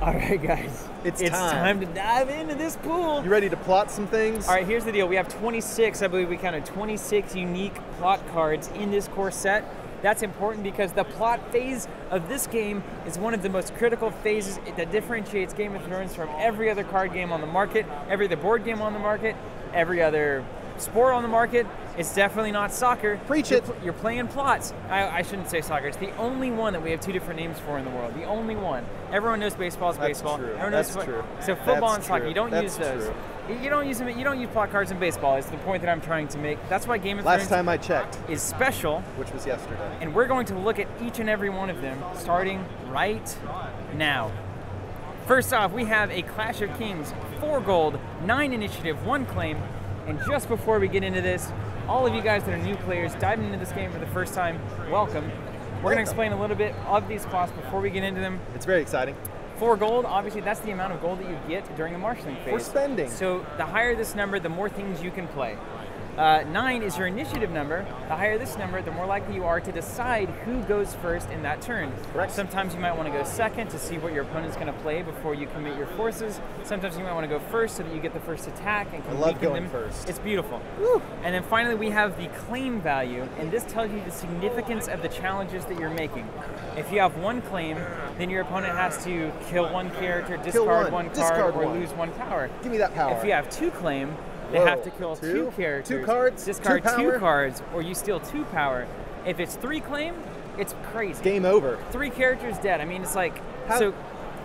All right, guys. It's time to dive into this pool. You ready to plot some things? All right, here's the deal. We have 26, I believe we counted 26 unique plot cards in this core set. That's important because the plot phase of this game is one of the most critical phases that differentiates Game of Thrones from every other card game on the market, every other board game on the market, every other sport on the market. It's definitely not soccer. Preach it. You're playing plots. I shouldn't say soccer. It's the only one that we have two different names for in the world. The only one. Everyone knows baseball is baseball. True. Everyone That's knows true. So football and soccer, true. you don't use those. True. You don't use them. You don't use plot cards in baseball. It's the point that I'm trying to make. That's why Game of Thrones Last time I checked is special. Which was yesterday. And we're going to look at each and every one of them starting right now. First off, we have a Clash of Kings, 4 gold, 9 initiative, 1 claim. And just before we get into this, all of you guys that are new players diving into this game for the first time, welcome. We're going to explain a little bit of these plots before we get into them. It's very exciting. 4 gold, obviously that's the amount of gold that you get during the marshalling phase. For spending. So the higher this number, the more things you can play. 9 is your initiative number. The higher this number, the more likely you are to decide who goes first in that turn. Correct. Sometimes you might want to go second to see what your opponent's going to play before you commit your forces. Sometimes you might want to go first so that you get the first attack and can I love weaken going them. first. It's beautiful. Woo. And then finally we have the claim value, and this tells you the significance of the challenges that you're making. If you have 1 claim, then your opponent has to kill 1 character, discard one card, or lose 1 power. Give me that power. If you have 2 claim, they have to kill 2 characters, 2 cards, discard 2 2 cards, or you steal 2 power. If it's 3 claim, it's crazy. Game over. 3 characters dead. I mean, it's like so.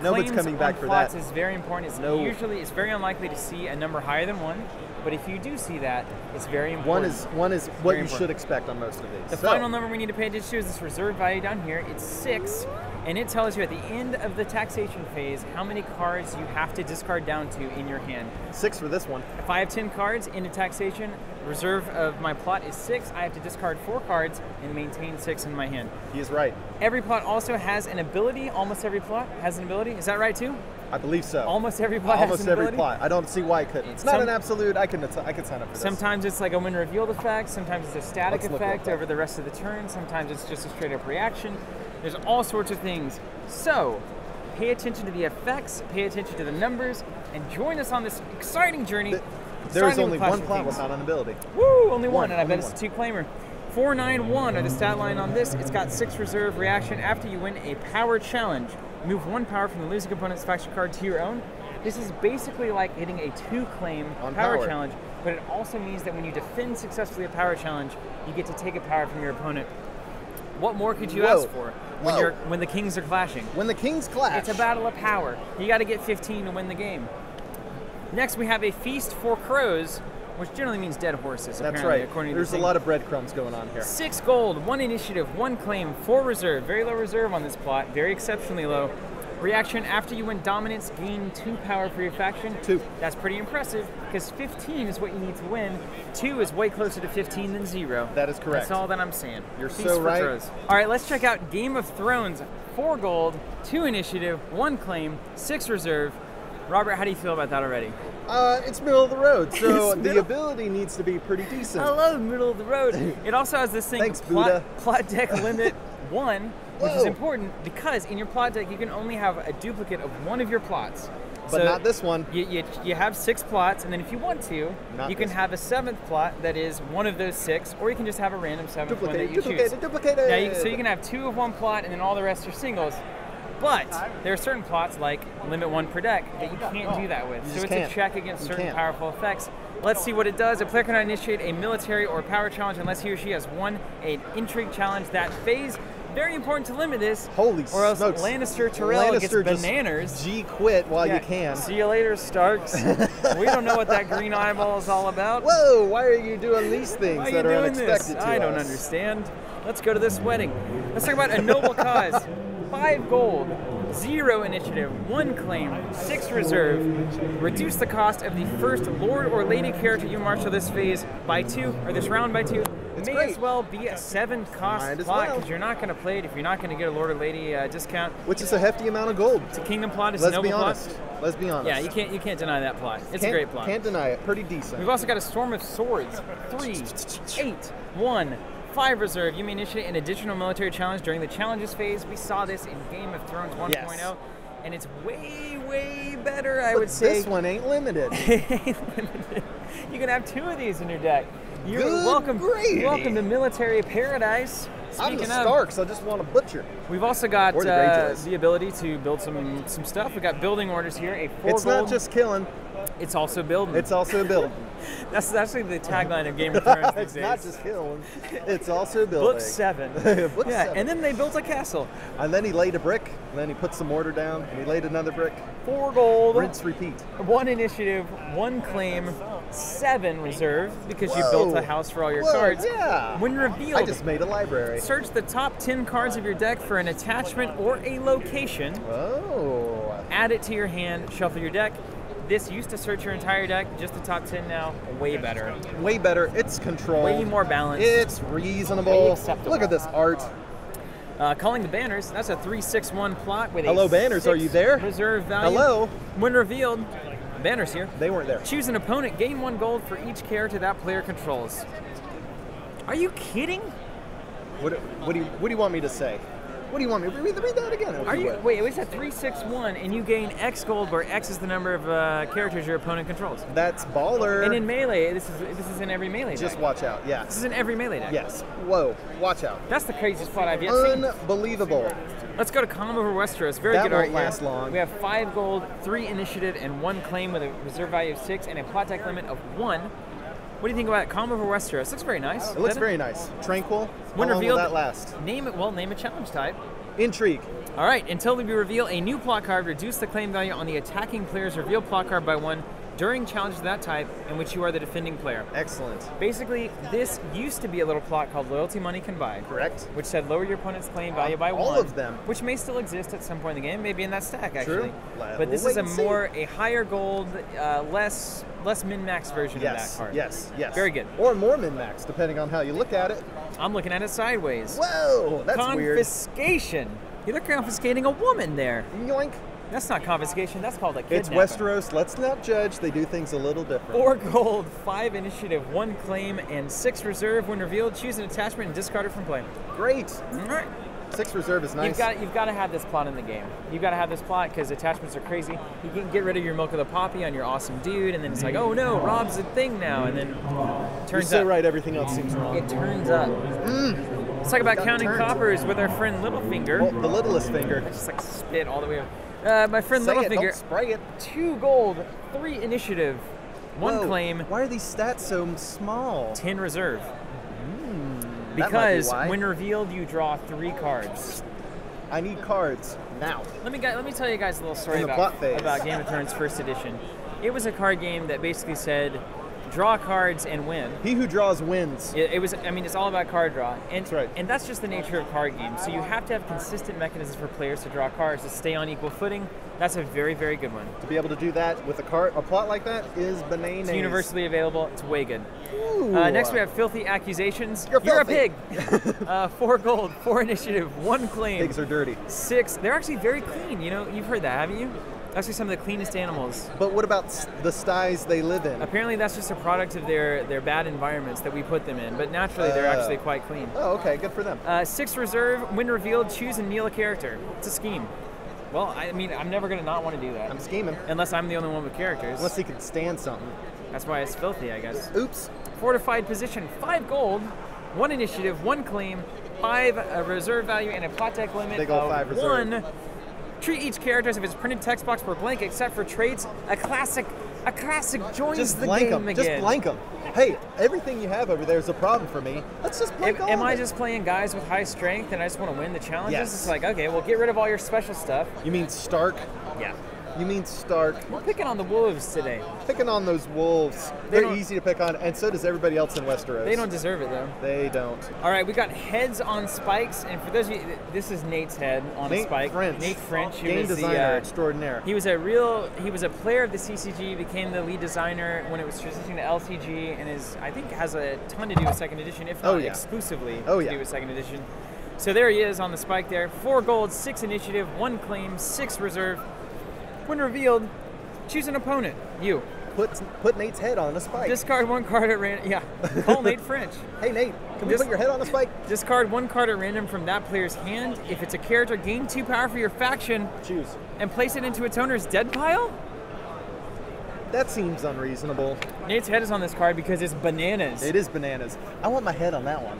No one's claims coming back on for plots that. is very important. It's usually it's very unlikely to see a number higher than 1, but if you do see that, it's very important. One is what you should expect on most of these. The final number we need to pay attention to is this reserve value down here. It's 6, and it tells you at the end of the taxation phase how many cards you have to discard down to in your hand. 6 for this one. If I have 10 cards into taxation, reserve of my plot is 6. I have to discard 4 cards and maintain 6 in my hand. He is right. Every plot also has an ability. Almost every plot has an ability. Is that right too? I believe so. Almost every plot has an ability? Almost every plot. I don't see why it couldn't. It's not an absolute. I could sign up for this. Sometimes it's like a win revealed effect. Sometimes it's a static effect over the rest of the turn. Sometimes it's just a straight up reaction. There's all sorts of things. So, pay attention to the effects, pay attention to the numbers, and join us on this exciting journey. There's only 1 plot without an ability. Woo! Only one, and I bet it's a 2-claimer. 491 are the stat line on this. It's got 6 reserve reaction after you win a power challenge. Move 1 power from the losing opponent's faction card to your own. This is basically like hitting a 2-claim power challenge, but it also means that when you defend successfully a power challenge, you get to take a power from your opponent. What more could you ask for when the kings are clashing? When the kings clash. It's a battle of power. You got to get 15 to win the game. Next, we have a feast for crows, which generally means dead horses. That's right. There's a lot of breadcrumbs going on here. 6 gold, 1 initiative, 1 claim, 4 reserve. Very low reserve on this plot. Very exceptionally low. Reaction, after you win dominance, gain 2 power for your faction. 2. That's pretty impressive, because 15 is what you need to win. 2 is way closer to 15 than 0. That is correct. That's all that I'm saying. You're so right. All right, let's check out Game of Thrones. 4 gold, 2 initiative, 1 claim, 6 reserve. Robert, how do you feel about that already? It's middle of the road, so the ability needs to be pretty decent. I love middle of the road. It also has this thing, Thanks, Buddha. plot deck limit 1, which is important because in your plot deck you can only have a duplicate of 1 of your plots. But not this one. You have 6 plots, and then if you want to, you can have a 7th plot that is 1 of those 6, or you can just have a random 7th one that you choose. Duplicated. Yeah, so you can have 2 of 1 plot, and then all the rest are singles. But there are certain plots, like limit 1 per deck, that you can't do that with. So it's a check against certain powerful effects. Let's see what it does. A player cannot initiate a military or power challenge unless he or she has won an intrigue challenge that phase. Very important to limit this. Holy or else smokes. Lannister Tyrell gets bananas. G-quit while you can. See you later, Starks. We don't know what that green eyeball is all about. Whoa, why are you doing these things that are unexpected to us? I don't understand. Let's go to this wedding. Let's talk about a noble cause. 5 gold, 0 initiative, 1 claim, 6 reserve. Reduce the cost of the first Lord or Lady character you marshal this phase by 2, or this round by 2. It may as well be a 7 cost plot because you're not going to play it if you're not going to get a Lord or Lady discount. Which is a hefty amount of gold. It's a kingdom plot. It's a noble plot. Let's be honest. Yeah, you can't deny that plot. It's a great plot. Can't deny it. Pretty decent. We've also got a Storm of Swords. 3, 8, 1. 5 reserve, you may initiate an additional military challenge during the challenges phase. We saw this in Game of Thrones 1.0. Yes. and it's way, way better, I would say. This one ain't limited. You can have 2 of these in your deck. You're Good welcome. gravy. Welcome to military paradise. I'm the Speaking of, Starks, I just want to butcher. we've also got Or the Greyjoys. the ability to build some stuff. We got building orders here. A 4 It's gold. not just killing, It's also building. it's also building. That's actually the tagline of Game of Thrones these It's days. not just killing, it's also building. Book 7. Book yeah, 7. and then they built a castle. And then he laid a brick, and then he put some mortar down, and he laid another brick. 4 gold. Rinse, repeat. 1 initiative, 1 claim, 7 reserve because you Whoa. built a house for all your Whoa, cards. yeah. When revealed, I just made a library. search the top 10 cards of your deck for an attachment or a location. Oh. Add it to your hand, shuffle your deck. This used to search your entire deck, just the top 10 now, way better. Way better. It's control. Way more balanced. It's reasonable. Way acceptable. Look at this art. Calling the banners, that's a 3/6/1 plot with Hello, a banners, 6 are you there? reserve value. Hello. When revealed, banners here. They weren't there. Choose an opponent, gain 1 gold for each character that player controls. Are you kidding? What do you want me to say? What do you want me to read that again? Are you wait? It was at 3/6/1, and you gain X gold, where X is the number of characters your opponent controls. That's baller. And in melee, this is in every melee Just deck. watch out. This Yes. is in every melee deck. Yes. Whoa. Watch out. That's the craziest plot I've yet seen. Unbelievable. Let's go to Calm over Westeros. Very That good won't art here. last long. We have 5 gold, 3 initiative, and 1 claim with a reserve value of 6 and a plot deck limit of 1. What do you think about Calm over Westeros? Looks very nice. It looks doesn't very nice. Tranquil. When How long will revealed, that last? Name a challenge type. Intrigue. All right, until we reveal a new plot card, reduce the claim value on the attacking player's revealed plot card by 1 during challenges of that type in which you are the defending player. Excellent. Basically, this used to be a little plot called Loyalty Money Can Buy, Correct. which said lower your opponent's claim value by all 1. of them. Which may still exist at some point in the game, maybe in that stack actually. Well, But this we'll is a wait and see. a higher gold, less min-max version of that card. Yes. Very good. Or more min-max, depending on how you look at it. I'm looking at it sideways. Whoa, that's weird. Confiscation. You're confiscating a woman there. Yoink. That's not confiscation. That's called a It's kidnapping. Westeros. Let's not judge. They do things a little different. 4 gold, 5 initiative, 1 claim, and 6 reserve. When revealed, choose an attachment and discard it from play. Great. All right. 6 reserve is nice. You've got to have this plot in the game. You've got to have this plot because attachments are crazy. You can get rid of your milk of the poppy on your awesome dude, and then it's like, oh no, Rob's a thing now, and then You're turns so up. right. Everything else seems wrong. It turns up. Let's talk about Got counting turned. coppers with our friend Littlefinger. Well, the littlest finger. Just like spit all the way up. My friend Say it, Littlefinger, don't spray it. 2 gold, 3 initiative, 1 Whoa, claim, Why are these stats so small? 10 reserve. That might be Because why. when revealed, you draw 3 cards. I need cards now. Let me tell you guys a little story In the about plot phase. Game of Thrones First Edition. It was a card game that basically said, draw cards and win. He who draws wins. It was, I mean, it's all about card draw. And, That's right. And that's just the nature of card games. So you have to have consistent mechanisms for players to draw cards to stay on equal footing. That's a very, very good one. To be able to do that with a plot like that is bananas. It's universally available. It's way good. Ooh. Next we have Filthy Accusations. You're a filthy. pig. 4 gold, 4 initiative, 1 claim. Pigs are dirty. 6. They're actually very clean. You know, you've heard that, haven't you? Actually, some of the cleanest animals. But what about the styes they live in? Apparently, that's just a product of their bad environments that we put them in. But naturally, they're actually quite clean. Oh, okay, good for them. 6 reserve. When revealed, choose and kneel a character. It's a scheme. Well, I mean, I'm never going to not want to do that. I'm scheming. Unless I'm the only one with characters. Unless he can stand something. That's why it's filthy, I guess. Oops. Fortified position. 5 gold, 1 initiative, 1 claim, 5 reserve value, and a plot deck limit Big ol' of 5 reserve. 1. Treat each character as if it's printed text box per blank, except for traits. A classic joins Just the blank game them. again. Just blank them. Hey, everything you have over there is a problem for me. Let's just blank all Am of I it. just playing guys with high strength and I just want to win the challenges? Yes. It's like, okay, well, get rid of all your special stuff. You mean Stark? Yeah. You mean Stark? We're picking on the wolves today. Picking on those wolves. They They're don't- easy to pick on, and so does everybody else in Westeros. They don't deserve it, though. They don't. All right, we got heads on spikes, and for those of you, this is Nate's head on a Nate spike. French. Nate French, who Game is designer extraordinaire. He was a player of the CCG, became the lead designer when it was transitioning to LCG, and I think has a ton to do with second edition, if not Oh, yeah. exclusively Oh, to yeah. do with second edition. So there he is on the spike there. 4 gold, 6 initiative, 1 claim, 6 reserve. When revealed, choose an opponent. You. put Nate's head on a spike. Discard 1 card at random. Yeah, call Nate French. Hey Nate, can we put your head on a spike? Discard 1 card at random from that player's hand. If it's a character, gain 2 power for your faction. Choose. And place it into its owner's dead pile? That seems unreasonable. Nate's head is on this card because it's bananas. It is bananas. I want my head on that one.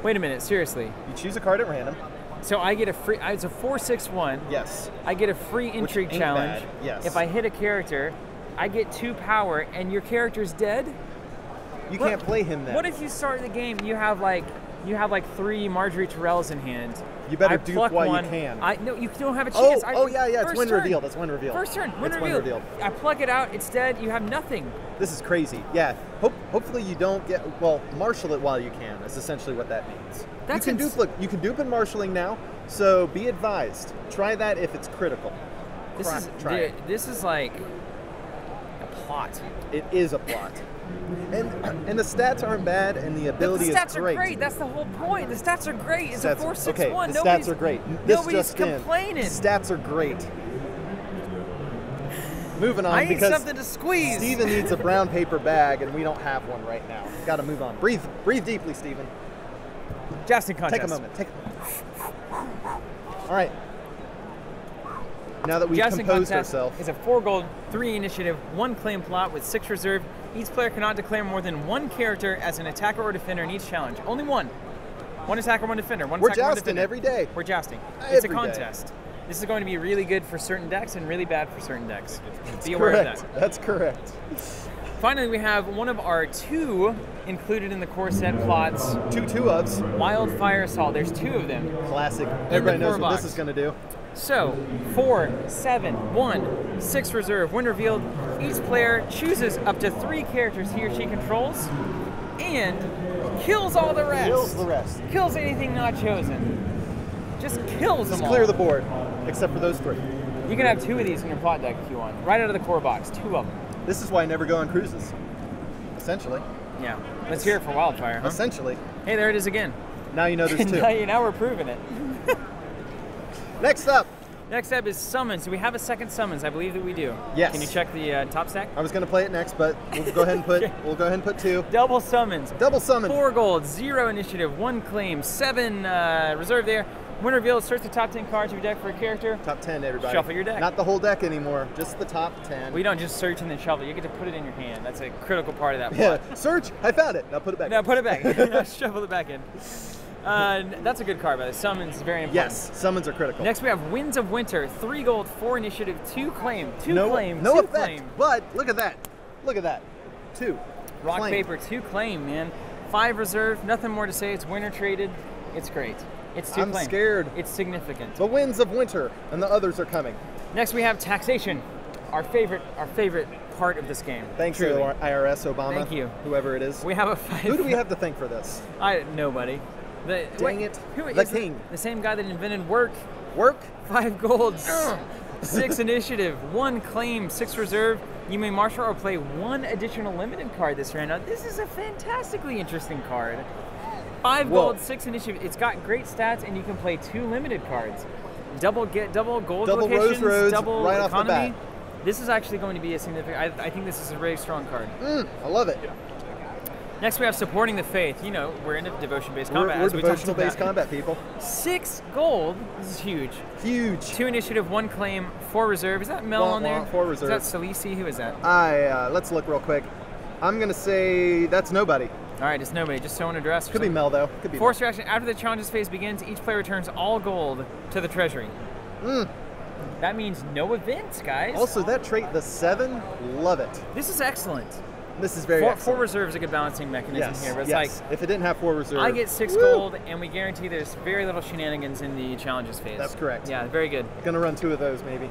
Wait a minute, seriously. You choose a card at random. So I get a free, it's a 4/6/1. Yes. I get a free intrigue challenge. Bad. Yes. If I hit a character, I get 2 power and your character's dead? You can't play him then. What if you start the game, you have like 3 Marjorie Terrells in hand. You better dupe while you can. No, you don't have a chance. Yeah, it's win reveal. That's win reveal. First turn, win reveal. I pluck it out, it's dead, you have nothing. This is crazy. Yeah. Hopefully you don't get, marshal it while you can. That's essentially what that means. You can dupe in marshaling now, so be advised. Try that if it's critical. This is like a plot. It is a plot. And the stats aren't bad, and the ability is great. The stats are great. That's the whole point. The stats are great. It's a 4/6/1. Okay, the stats are great. Nobody's complaining. Stats are great. Moving on, I need because something to squeeze. Steven needs a brown paper bag, and we don't have one right now. Got to move on. Breathe deeply, Steven. Jousting contest. Take a moment. All right. Now that we've composed ourselves. It's a 4 gold, 3 initiative, 1 claim plot with 6 reserve. Each player cannot declare more than 1 character as an attacker or defender in each challenge. Only 1. 1 attacker, 1 defender. We're jousting every day. We're jousting. It's a contest. This is going to be really good for certain decks and really bad for certain decks. Be aware of that. That's correct. Finally, we have one of our 2 included in the core set plots. 2 2-ofs. Wildfire Assault. There's 2 of them. Classic. Everybody knows what this is going to do. So, 4, 7, 1, 6 reserve. When revealed, each player chooses up to 3 characters he or she controls and kills all the rest. Kills the rest. Kills anything not chosen. Just kills them all. Just clear the board, except for those 3. You can have 2 of these in your plot deck if you want. Right out of the core box, 2 of them. This is why I never go on cruises. Essentially. Yeah. Let's hear it for Wildfire, huh? Essentially. Hey, there it is again. Now you know there's 2. Now we're proving it. Next up is summons. Do we have a second summons? I believe that we do. Yes. Can you check the top stack? I was going to play it next, but we'll go ahead and put Okay. we'll go ahead and put 2. Double summons. Double summon. 4 gold, 0 initiative, 1 claim, 7 reserve there. When revealed, search the top 10 cards of your deck for a character. Top 10, everybody. Shuffle your deck. Not the whole deck anymore, just the top 10. We don't just search and then shuffle. You get to put it in your hand. That's a critical part of that Yeah. plot. Search. I found it. Now put it back. Now put it back. Now shuffle it back in. That's a good card, by the way. Summons is very important. Yes, summons are critical. Next we have Winds of Winter. 3 gold, 4 initiative, 2 claim, 2 claim, no 2 effect. claim. But look at that. Look at that. 2. Rock, claim. paper, 2 claim, man. 5 reserve, nothing more to say. It's winter traded. It's great. It's 2 claim. I'm scared. It's significant. The Winds of Winter, and the others are coming. Next we have Taxation, our favorite part of this game. Thanks to IRS Obama. Thank you. Whoever it is. We have a 5. Who do we have to thank for this? Nobody. Dang it. Who the is king. The same guy that invented work. Work? 5 golds, 6 initiative, 1 claim, 6 reserve. You may marshal or play 1 additional limited card this round. Now, this is a fantastically interesting card. 5 gold, 6 initiative. It's got great stats, and you can play 2 limited cards. Double gold double locations, roads double right economy. Off the bat. This is actually going to be a significant. I think this is a very strong card. I love it. Next, we have Supporting the Faith. You know, we're into devotion-based combat. We're devotional-based combat people. 6 gold. This is huge. Huge. 2 initiative, 1 claim, 4 reserve. Is that Mel on there? 4 reserve. Is that Salisi? Who is that? Let's look real quick. I'm gonna say that's nobody. All right, it's nobody. Just someone address. Could be Mel though. Could be. Force reaction. After the challenges phase begins, each player returns all gold to the treasury. That means no events, guys. Also, that trait, the 7, love it. This is excellent. This is very excellent. 4 reserve is a good balancing mechanism here, but it's like if it didn't have 4 reserve, I get 6 gold, and we guarantee there's very little shenanigans in the challenges phase. That's correct. Yeah, very good. Gonna run 2 of those maybe.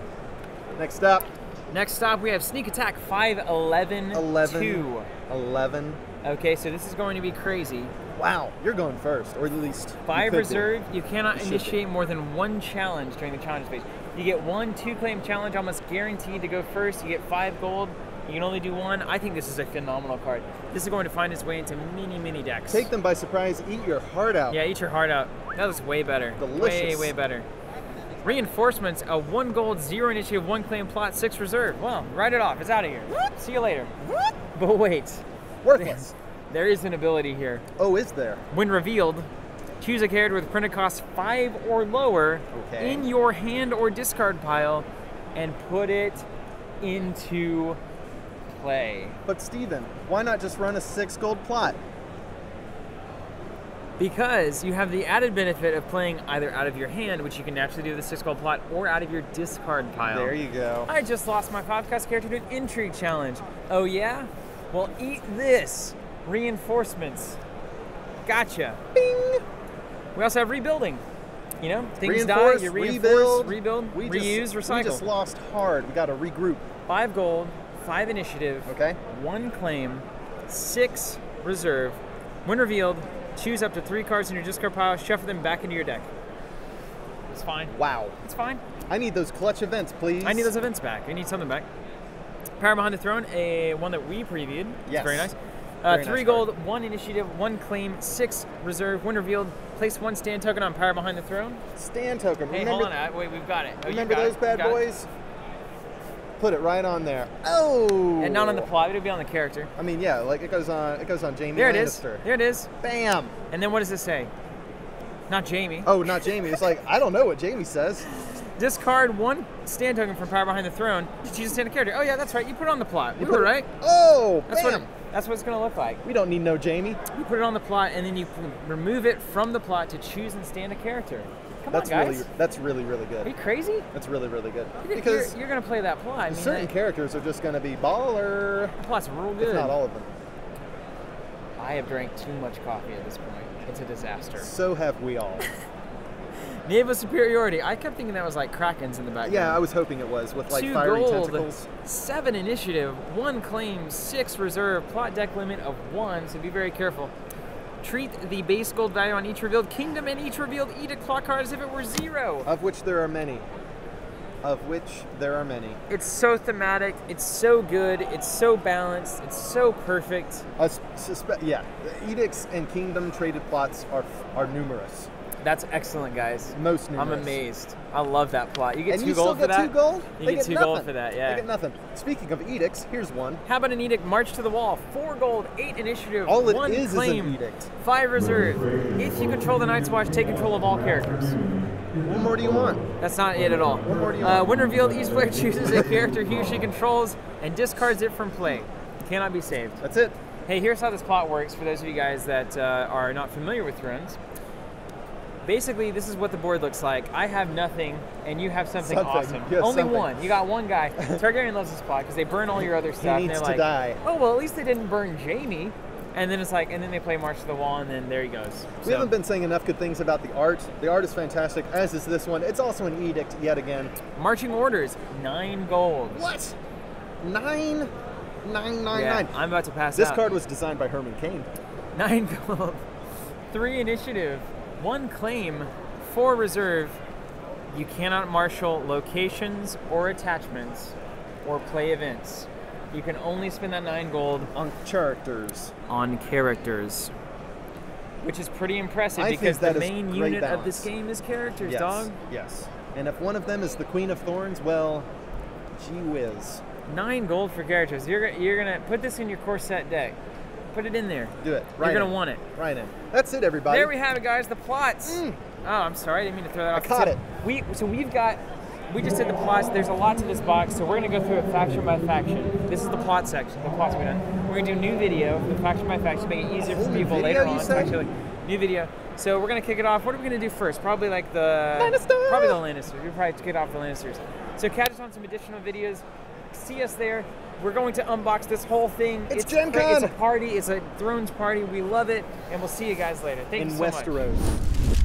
Next up. Next stop, we have Sneak Attack 5, 11, 2. 11. Okay, so this is going to be crazy. Wow, you're going first, or at least 5 reserve. You cannot initiate more than 1 challenge during the challenge phase. You get 1 2-claim challenge, almost guaranteed to go first. You get 5 gold. You can only do 1. I think this is a phenomenal card. This is going to find its way into many decks. Take them by surprise. Eat your heart out. Yeah, eat your heart out. That was way better. Delicious. Way better. Reinforcements, a 1 gold, 0 initiative, 1 claim plot, 6 reserve. Well, write it off. It's out of here. See you later. But wait. Worthless. There is an ability here. Oh, is there? When revealed, choose a character with printed cost 5 or lower in your hand or discard pile and put it into play. But Steven, why not just run a 6 gold plot? Because you have the added benefit of playing either out of your hand, which you can naturally do with the 6 gold plot, or out of your discard pile. There you go. I just lost my podcast character to an intrigue challenge. Oh yeah? Well, eat this. Reinforcements. Gotcha. Bing! We also have rebuilding. You know, things die, you reinforce, rebuild, reuse, recycle. We just lost hard. We got to regroup. 5 gold, 5 initiative, 1 claim, 6 reserve. When revealed, choose up to 3 cards in your discard pile, shuffle them back into your deck. It's fine. Wow. It's fine. I need those clutch events, please. I need those events back. I need something back. Power Behind the Throne, one that we previewed. Yes. It's very nice. Very 3 nice gold, card. 1 initiative, 1 claim, 6 reserve. When revealed, place 1 stand token on Power Behind the Throne. Stand token. Hey, remember, hold on. Wait, we've got it. Oh, remember those bad boys? Put it right on there. Oh! And not on the plot. It'll be on the character. I mean, yeah, like it goes on Jamie there Lannister. There it is. Bam! And then what does it say? Not Jamie. Oh, not Jamie. It's like, I don't know what Jamie says. Discard 1 stand token from Power Behind the Throne to choose a standard character. Oh yeah, that's right. You put it on the plot. We were right. Oh, that's bam! That's what it's going to look like. We don't need no Jamie. You put it on the plot, and then you remove it from the plot to choose and stand a character. Come on, guys. That's really, really good. Are you crazy? That's really, really good. Because you're going to play that plot. I mean, certain characters are just going to be baller. The plot's real good. If not all of them. I have drank too much coffee at this point. It's a disaster. So have we all. Naval superiority. I kept thinking that was like Krakens in the background. Yeah, I was hoping it was with like 2 fiery gold, tentacles. 7 initiative, 1 claim, 6 reserve, plot deck limit of 1, so be very careful. Treat the base gold value on each revealed kingdom and each revealed edict plot card as if it were 0. Of which there are many. It's so thematic, it's so good, it's so balanced, it's so perfect. Yeah, the edicts and kingdom traded plots are numerous. That's excellent, guys. Most numerous. I'm amazed. I love that plot. You get and 2 gold for that? And you still get 2 gold? You get 2 gold for that, yeah. They get nothing. Speaking of edicts, here's one. How about an edict? March to the wall. 4 gold, 8 initiative, all it 1 is claim, an edict. 5 reserve. If you control the Night's Watch, take control of all characters. What more do you want? That's not it at all. What more do you want? When revealed, each player chooses a character he or she controls and discards it from play. Cannot be saved. That's it. Hey, here's how this plot works for those of you guys that are not familiar with Thrones. Basically, this is what the board looks like. I have nothing, and you have something awesome. Only one. You got one guy. Targaryen loves this plot because they burn all your other stuff. He needs and they're to like, die. oh, well, at least they didn't burn Jamie. And then it's like, and then they play March to the Wall, and then there he goes. We haven't been saying enough good things about the art. The art is fantastic, as is this one. It's also an edict yet again. Marching orders, 9 gold. What? 9? 9. I'm about to pass out. This card was designed by Herman Cain. 9 gold, 3 initiative, 1 claim, 4 reserve. You cannot marshal locations or attachments or play events. You can only spend that 9 gold on characters. On characters. Which is pretty impressive because the main unit of this game is characters, dog. Yes. And if one of them is the Queen of Thorns, well, gee whiz. 9 gold for characters. You're gonna put this in your core set deck. Put it in there. Do it. You're gonna want it. Right in. That's it, everybody. There we have it, guys. The plots. Oh, I'm sorry. I didn't mean to throw that off. I caught it. We just did the plots. There's a lot to this box, so we're going to go through it faction by faction. This is the plot section. The plots we've done. We're going to do new video for the faction by faction, make it easier for people later on. New video. So we're going to kick it off. What are we going to do first? Probably like the Lannister. Probably the Lannisters. We'll probably kick it off the Lannisters. So catch us on some additional videos. See us there. We're going to unbox this whole thing. It's GenCon. It's a party. It's a Thrones party. We love it, and we'll see you guys later. Thank you so much. In Westeros.